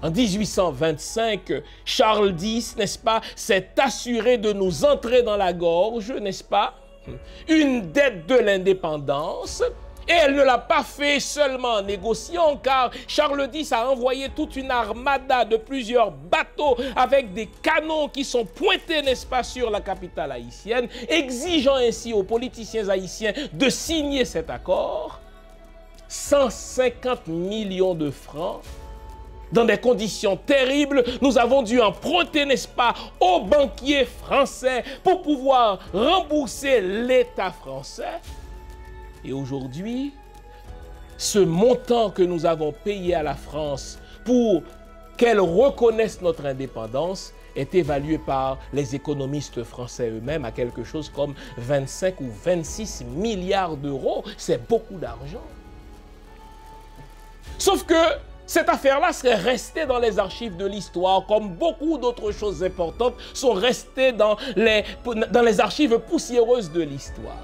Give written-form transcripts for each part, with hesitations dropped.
En 1825, Charles X, n'est-ce pas, s'est assuré de nous entrer dans la gorge, n'est-ce pas, une dette de l'indépendance. Et elle ne l'a pas fait seulement en négociant, car Charles X a envoyé toute une armada de plusieurs bateaux avec des canons qui sont pointés, n'est-ce pas, sur la capitale haïtienne, exigeant ainsi aux politiciens haïtiens de signer cet accord. 150 millions de francs. Dans des conditions terribles, nous avons dû emprunter, n'est-ce pas, aux banquiers français pour pouvoir rembourser l'État français. Et aujourd'hui, ce montant que nous avons payé à la France pour qu'elle reconnaisse notre indépendance est évalué par les économistes français eux-mêmes à quelque chose comme 25 ou 26 milliards d'euros. C'est beaucoup d'argent. Sauf que cette affaire-là serait restée dans les archives de l'histoire, comme beaucoup d'autres choses importantes sont restées dans les archives poussiéreuses de l'histoire.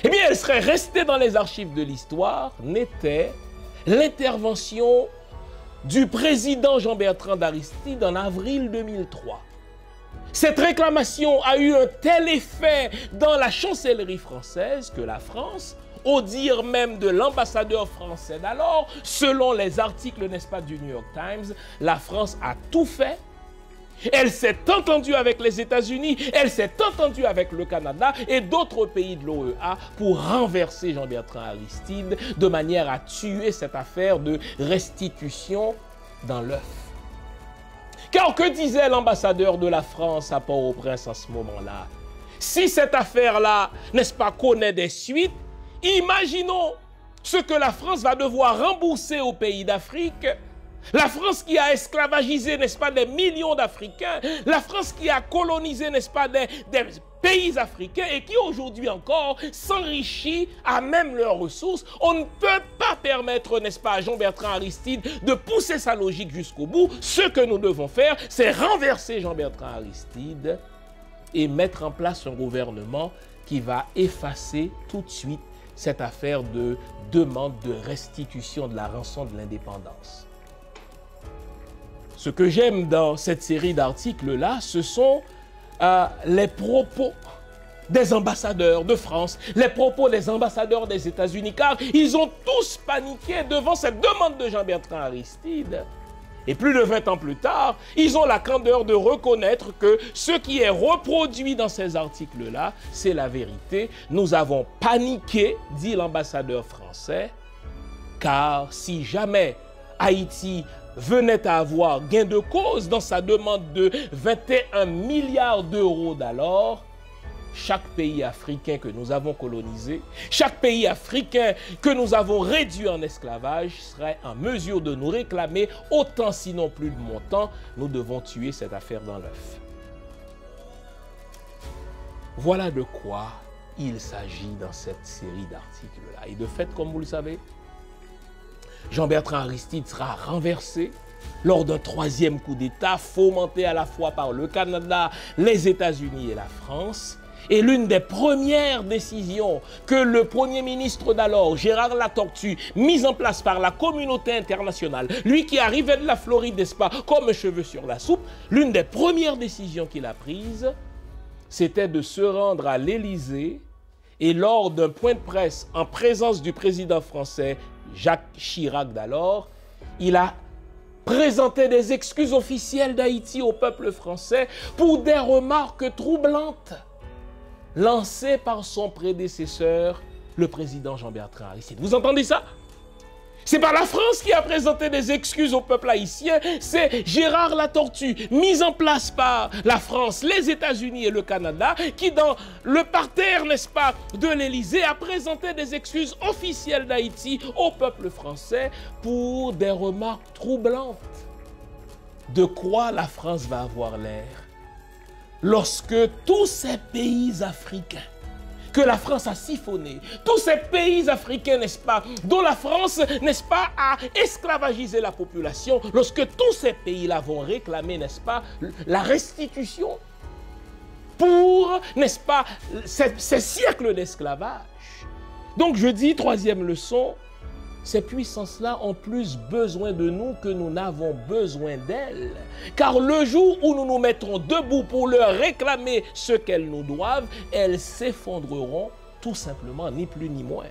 Eh bien, elle serait restée dans les archives de l'histoire, n'était l'intervention du président Jean-Bertrand d'Aristide en avril 2003. Cette réclamation a eu un tel effet dans la chancellerie française que la France, au dire même de l'ambassadeur français d'alors, selon les articles, n'est-ce pas, du New York Times, la France a tout fait. Elle s'est entendue avec les États-Unis, elle s'est entendue avec le Canada et d'autres pays de l'OEA pour renverser Jean-Bertrand Aristide de manière à tuer cette affaire de restitution dans l'œuf. Car que disait l'ambassadeur de la France à Port-au-Prince en ce moment-là? Si cette affaire-là, n'est-ce pas, connaît des suites, imaginons ce que la France va devoir rembourser aux pays d'Afrique. La France qui a esclavagisé, n'est-ce pas, des millions d'Africains. La France qui a colonisé, n'est-ce pas, des pays africains et qui aujourd'hui encore s'enrichit à même leurs ressources. On ne peut pas permettre, n'est-ce pas, à Jean-Bertrand Aristide de pousser sa logique jusqu'au bout. Ce que nous devons faire, c'est renverser Jean-Bertrand Aristide et mettre en place un gouvernement qui va effacer tout de suite cette affaire de demande de restitution de la rançon de l'indépendance. Ce que j'aime dans cette série d'articles-là, ce sont les propos des ambassadeurs de France, les propos des ambassadeurs des États-Unis, car ils ont tous paniqué devant cette demande de Jean-Bertrand Aristide. Et plus de 20 ans plus tard, ils ont la candeur de reconnaître que ce qui est reproduit dans ces articles-là, c'est la vérité. Nous avons paniqué, dit l'ambassadeur français, car si jamais Haïti venait à avoir gain de cause dans sa demande de 21 milliards d'euros d'alors, chaque pays africain que nous avons colonisé, chaque pays africain que nous avons réduit en esclavage serait en mesure de nous réclamer autant, sinon plus de montant. Nous devons tuer cette affaire dans l'œuf. Voilà de quoi il s'agit dans cette série d'articles-là. Et de fait, comme vous le savez, Jean-Bertrand Aristide sera renversé lors d'un troisième coup d'État fomenté à la fois par le Canada, les États-Unis et la France. Et l'une des premières décisions que le Premier ministre d'alors, Gérard Latortue, mise en place par la communauté internationale, lui qui arrivait de la Floride, n'est-ce pas, comme un cheveu sur la soupe, l'une des premières décisions qu'il a prises, c'était de se rendre à l'Élysée et lors d'un point de presse en présence du président français Jacques Chirac d'alors, il a présenté des excuses officielles d'Haïti au peuple français pour des remarques troublantes lancées par son prédécesseur, le président Jean-Bertrand Aristide. Vous entendez ça? C'est pas la France qui a présenté des excuses au peuple haïtien, c'est Gérard Latortue, mis en place par la France, les États-Unis et le Canada, qui dans le parterre, n'est-ce pas, de l'Élysée, a présenté des excuses officielles d'Haïti au peuple français pour des remarques troublantes. De quoi la France va avoir l'air lorsque tous ces pays africains que la France a siphonné, tous ces pays africains, n'est-ce pas, dont la France, n'est-ce pas, a esclavagisé la population, lorsque tous ces pays-là vont réclamer, n'est-ce pas, la restitution pour, n'est-ce pas, ces siècles d'esclavage. Donc je dis, troisième leçon, ces puissances-là ont plus besoin de nous que nous n'avons besoin d'elles. Car le jour où nous nous mettrons debout pour leur réclamer ce qu'elles nous doivent, elles s'effondreront tout simplement, ni plus ni moins.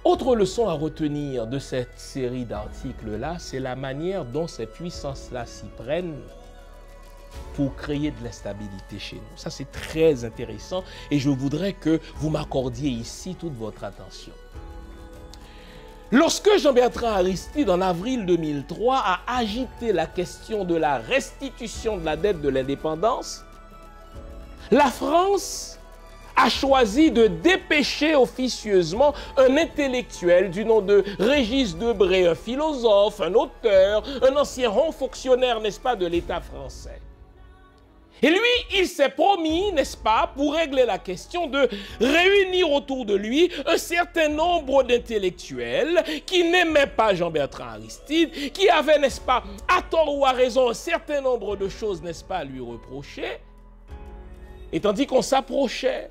Autre leçon à retenir de cette série d'articles-là, c'est la manière dont ces puissances-là s'y prennent pour créer de l'instabilité chez nous. Ça, c'est très intéressant et je voudrais que vous m'accordiez ici toute votre attention. Lorsque Jean-Bertrand Aristide, en avril 2003, a agité la question de la restitution de la dette de l'indépendance, la France a choisi de dépêcher officieusement un intellectuel du nom de Régis Debray, un philosophe, un auteur, un ancien haut fonctionnaire, n'est-ce pas, de l'État français. Et lui, il s'est promis, n'est-ce pas, pour régler la question, de réunir autour de lui un certain nombre d'intellectuels qui n'aimaient pas Jean-Bertrand Aristide, qui avaient, n'est-ce pas, à tort ou à raison, un certain nombre de choses, n'est-ce pas, à lui reprocher. Et tandis qu'on s'approchait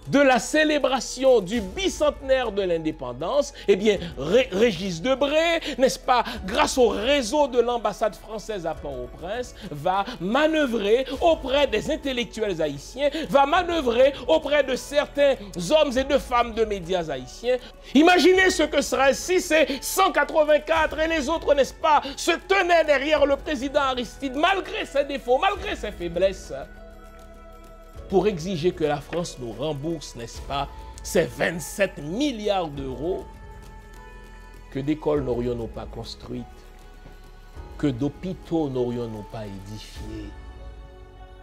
de la célébration du bicentenaire de l'indépendance, eh bien, Régis Debray, n'est-ce pas, grâce au réseau de l'ambassade française à Port-au-Prince, va manœuvrer auprès des intellectuels haïtiens, va manœuvrer auprès de certains hommes et de femmes de médias haïtiens. Imaginez ce que serait si ces 184 et les autres, n'est-ce pas, se tenaient derrière le président Aristide, malgré ses défauts, malgré ses faiblesses, pour exiger que la France nous rembourse, n'est-ce pas, ces 27 milliards d'euros, que d'écoles n'aurions-nous pas construites, que d'hôpitaux n'aurions-nous pas édifiés.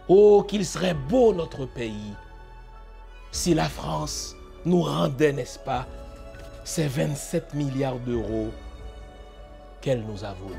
Oh, qu'il serait beau notre pays si la France nous rendait, n'est-ce pas, ces 27 milliards d'euros qu'elle nous a volés.